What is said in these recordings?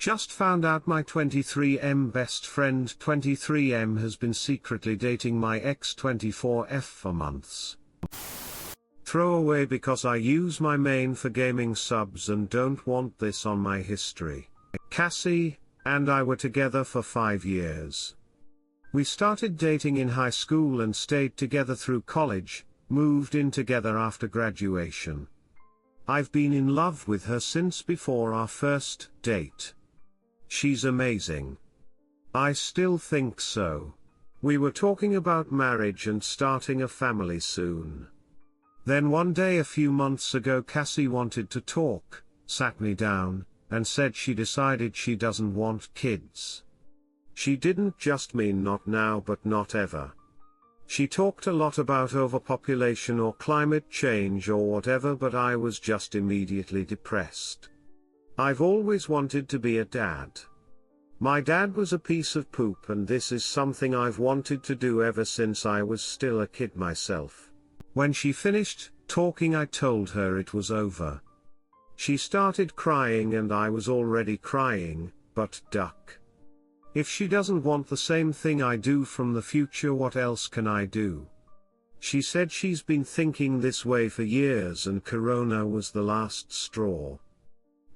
Just found out my 23M best friend 23M has been secretly dating my ex 24F for months. Throw away because I use my main for gaming subs and don't want this on my history. Cassie and I were together for 5 years. We started dating in high school and stayed together through college, moved in together after graduation. I've been in love with her since before our first date. She's amazing. I still think so. We were talking about marriage and starting a family soon. Then one day a few months ago Cassie wanted to talk, sat me down, and said she decided she doesn't want kids. She didn't just mean not now but not ever. She talked a lot about overpopulation or climate change or whatever, but I was just immediately depressed. I've always wanted to be a dad. My dad was a piece of poop, and this is something I've wanted to do ever since I was still a kid myself. When she finished talking, I told her it was over. She started crying and I was already crying, but duck. If she doesn't want the same thing I do from the future, what else can I do? She said she's been thinking this way for years and Corona was the last straw.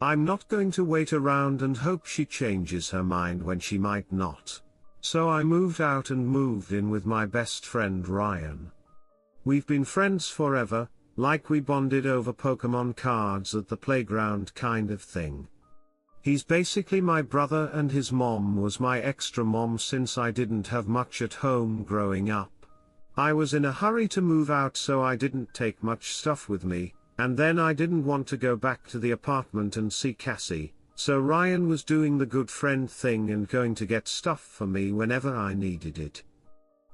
I'm not going to wait around and hope she changes her mind when she might not. So I moved out and moved in with my best friend Ryan. We've been friends forever, like we bonded over Pokemon cards at the playground kind of thing. He's basically my brother and his mom was my extra mom since I didn't have much at home growing up. I was in a hurry to move out, so I didn't take much stuff with me, and then I didn't want to go back to the apartment and see Cassie, so Ryan was doing the good friend thing and going to get stuff for me whenever I needed it.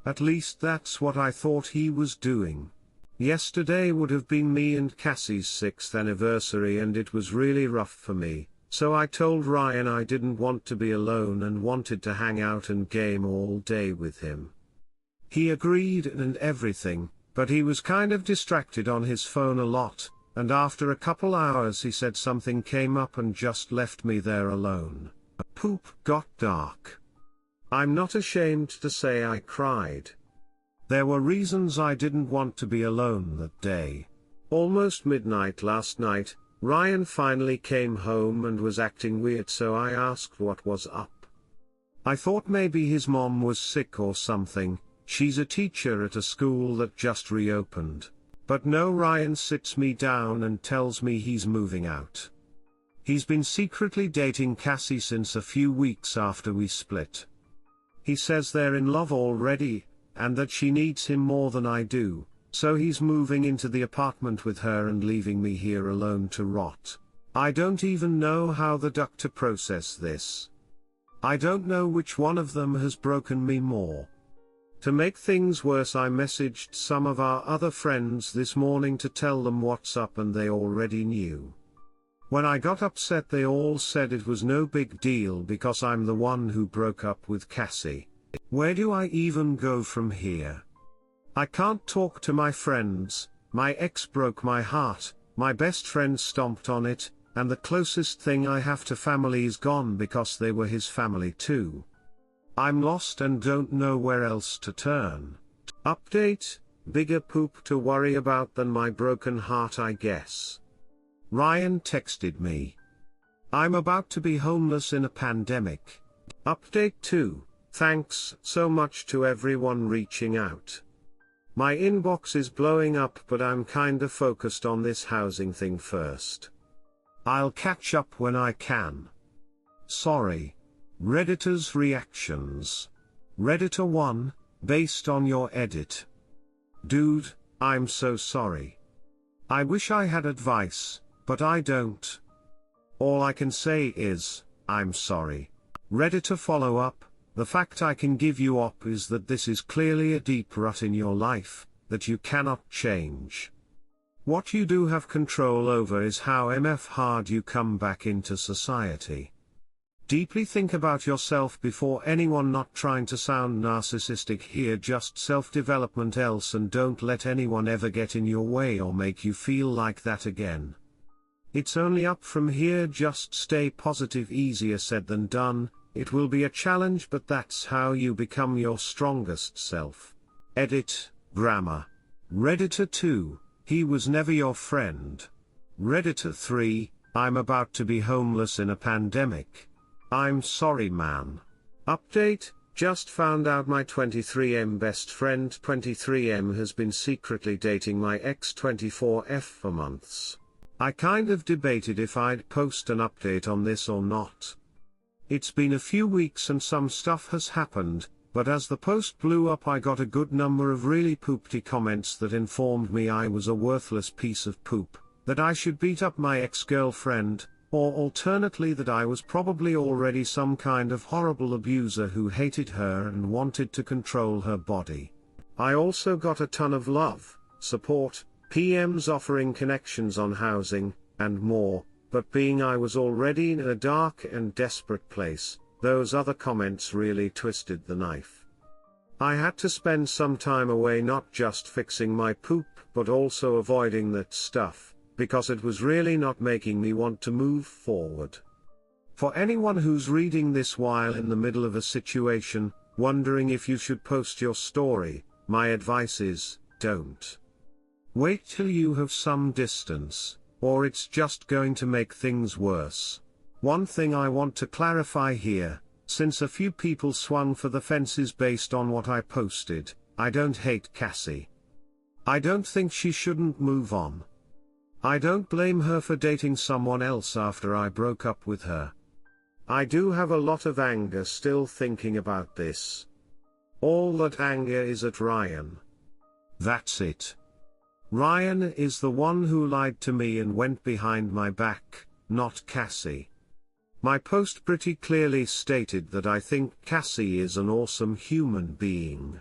At least that's what I thought he was doing. Yesterday would have been me and Cassie's 6th anniversary and it was really rough for me. So I told Ryan I didn't want to be alone and wanted to hang out and game all day with him. He agreed and everything, but he was kind of distracted on his phone a lot, and after a couple hours he said something came up and just left me there alone. Poop got dark. I'm not ashamed to say I cried. There were reasons I didn't want to be alone that day. Almost midnight last night, Ryan finally came home and was acting weird, so I asked what was up. I thought maybe his mom was sick or something. She's a teacher at a school that just reopened. But no, Ryan sits me down and tells me he's moving out. He's been secretly dating Cassie since a few weeks after we split. He says they're in love already, and that she needs him more than I do. So he's moving into the apartment with her and leaving me here alone to rot. I don't even know how the duck to process this. I don't know which one of them has broken me more. To make things worse, I messaged some of our other friends this morning to tell them what's up and they already knew. When I got upset they all said it was no big deal because I'm the one who broke up with Cassie. Where do I even go from here? I can't talk to my friends, my ex broke my heart, my best friend stomped on it, and the closest thing I have to family is gone because they were his family too. I'm lost and don't know where else to turn. Update: bigger poop to worry about than my broken heart, I guess. Ryan texted me. I'm about to be homeless in a pandemic. Update 2: thanks so much to everyone reaching out. My inbox is blowing up, but I'm kinda focused on this housing thing first. I'll catch up when I can. Sorry. Redditor's reactions. Redditor 1, based on your edit. Dude, I'm so sorry. I wish I had advice, but I don't. All I can say is, I'm sorry. Redditor follow-up. The fact I can give you op is that this is clearly a deep rut in your life, that you cannot change. What you do have control over is how hard you come back into society. Deeply think about yourself before anyone, not trying to sound narcissistic here, just self-development else, and don't let anyone ever get in your way or make you feel like that again. It's only up from here, just stay positive. Easier said than done, it will be a challenge, but that's how you become your strongest self. Edit, grammar. Redditor 2, he was never your friend. Redditor 3, I'm about to be homeless in a pandemic. I'm sorry, man. Update, just found out my 23M best friend 23M has been secretly dating my ex 24F for months. I kind of debated if I'd post an update on this or not. It's been a few weeks and some stuff has happened, but as the post blew up I got a good number of really poopty comments that informed me I was a worthless piece of poop, that I should beat up my ex-girlfriend, or alternately that I was probably already some kind of horrible abuser who hated her and wanted to control her body. I also got a ton of love, support, PMs offering connections on housing, and more, but being I was already in a dark and desperate place, those other comments really twisted the knife. I had to spend some time away, not just fixing my poop but also avoiding that stuff, because it was really not making me want to move forward. For anyone who's reading this while in the middle of a situation, wondering if you should post your story, my advice is, don't. Wait till you have some distance, or it's just going to make things worse. One thing I want to clarify here, since a few people swung for the fences based on what I posted, I don't hate Cassie. I don't think she shouldn't move on. I don't blame her for dating someone else after I broke up with her. I do have a lot of anger still thinking about this. All that anger is at Ryan. That's it. Ryan is the one who lied to me and went behind my back, not Cassie. My post pretty clearly stated that I think Cassie is an awesome human being.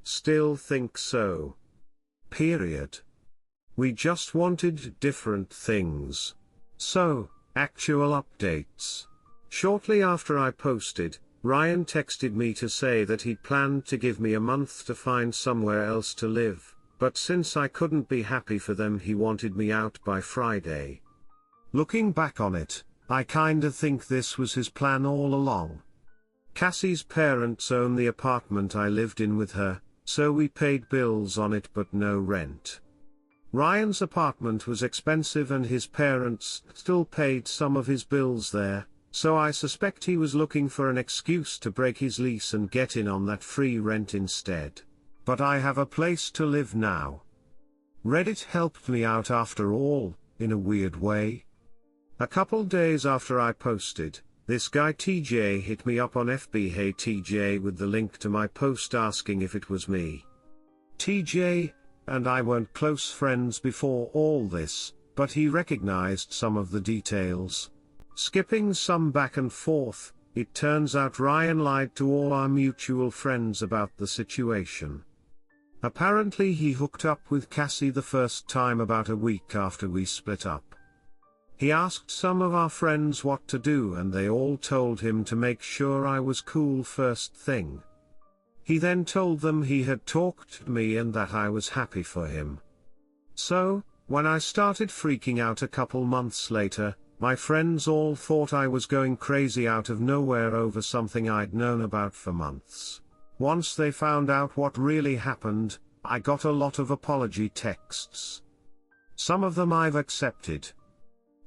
Still think so. Period. We just wanted different things. So, actual updates. Shortly after I posted, Ryan texted me to say that he'd planned to give me a month to find somewhere else to live, but since I couldn't be happy for them he wanted me out by Friday. Looking back on it, I kinda think this was his plan all along. Cassie's parents own the apartment I lived in with her, so we paid bills on it but no rent. Ryan's apartment was expensive and his parents still paid some of his bills there, so I suspect he was looking for an excuse to break his lease and get in on that free rent instead. But I have a place to live now. Reddit helped me out after all, in a weird way. A couple days after I posted, this guy TJ hit me up on FB. Hey TJ, with the link to my post asking if it was me. TJ and I weren't close friends before all this, but he recognized some of the details. Skipping some back and forth, it turns out Ryan lied to all our mutual friends about the situation. Apparently he hooked up with Cassie the first time about a week after we split up. He asked some of our friends what to do and they all told him to make sure I was cool first thing. He then told them he had talked to me and that I was happy for him. So, when I started freaking out a couple months later, my friends all thought I was going crazy out of nowhere over something I'd known about for months. Once they found out what really happened, I got a lot of apology texts. Some of them I've accepted.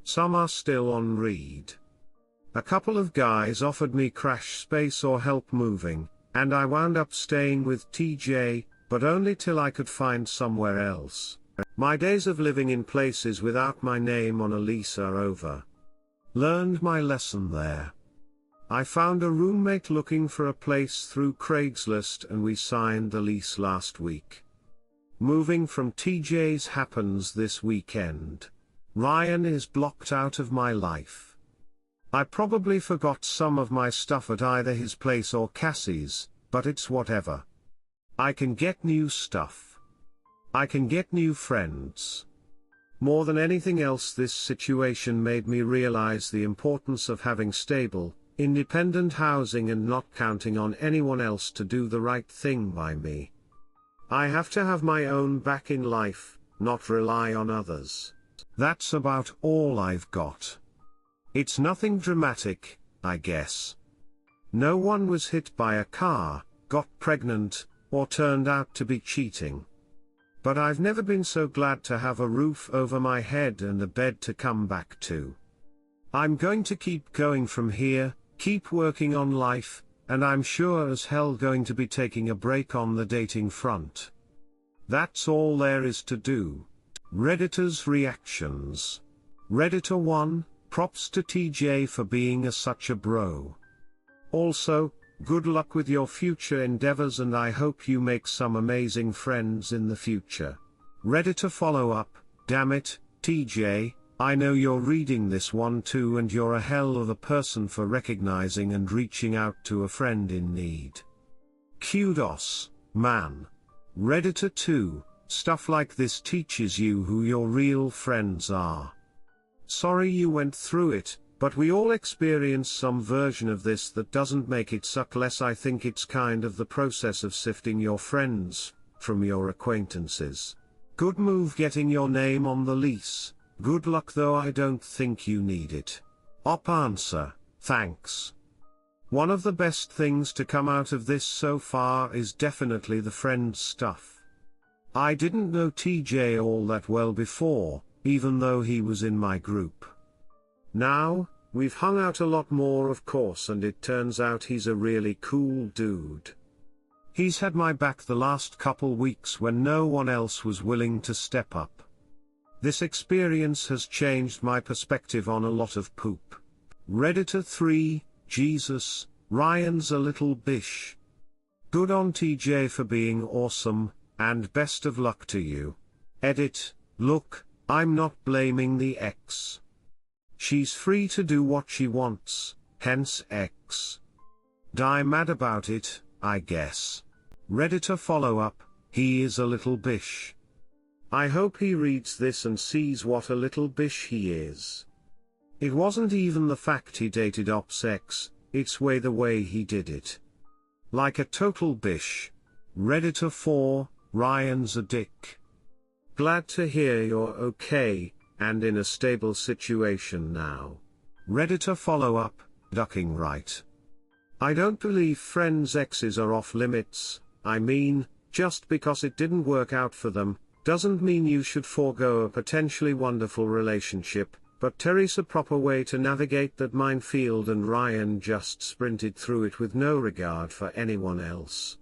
Some are still on read. A couple of guys offered me crash space or help moving, and I wound up staying with TJ, but only till I could find somewhere else. My days of living in places without my name on a lease are over. Learned my lesson there. I found a roommate looking for a place through Craigslist and we signed the lease last week. Moving from TJ's happens this weekend. Ryan is blocked out of my life. I probably forgot some of my stuff at either his place or Cassie's, but it's whatever. I can get new stuff. I can get new friends. More than anything else, this situation made me realize the importance of having stable, independent housing and not counting on anyone else to do the right thing by me. I have to have my own back in life, not rely on others. That's about all I've got. It's nothing dramatic, I guess. No one was hit by a car, got pregnant, or turned out to be cheating. But I've never been so glad to have a roof over my head and a bed to come back to. I'm going to keep going from here, keep working on life, and I'm sure as hell going to be taking a break on the dating front. That's all there is to do. Redditors' reactions. Redditor 1, props to TJ for being such a bro. Also, good luck with your future endeavors and I hope you make some amazing friends in the future. Redditor follow-up, damn it, TJ, I know you're reading this one too and you're a hell of a person for recognizing and reaching out to a friend in need. Kudos, man. Redditor 2, stuff like this teaches you who your real friends are. Sorry you went through it, but we all experience some version of this that doesn't make it suck less. I think it's kind of the process of sifting your friends from your acquaintances. Good move getting your name on the lease. Good luck though I don't think you need it. Op answer, thanks. One of the best things to come out of this so far is definitely the friends stuff. I didn't know TJ all that well before, even though he was in my group. Now, we've hung out a lot more of course and it turns out he's a really cool dude. He's had my back the last couple weeks when no one else was willing to step up. This experience has changed my perspective on a lot of poop. Redditor 3, Jesus, Ryan's a little bish. Good on TJ for being awesome, and best of luck to you. Edit, look, I'm not blaming the ex. She's free to do what she wants, hence X. Die mad about it, I guess. Redditor follow-up, he is a little bish. I hope he reads this and sees what a little bish he is. It wasn't even the fact he dated Ops X, it's the way he did it. Like a total bish. Redditor 4, Ryan's a dick. Glad to hear you're okay, and in a stable situation now. Redditor follow-up, ducking right. I don't believe friends' exes are off limits. I mean, just because it didn't work out for them, doesn't mean you should forego a potentially wonderful relationship, but Terry's a proper way to navigate that minefield and Ryan just sprinted through it with no regard for anyone else.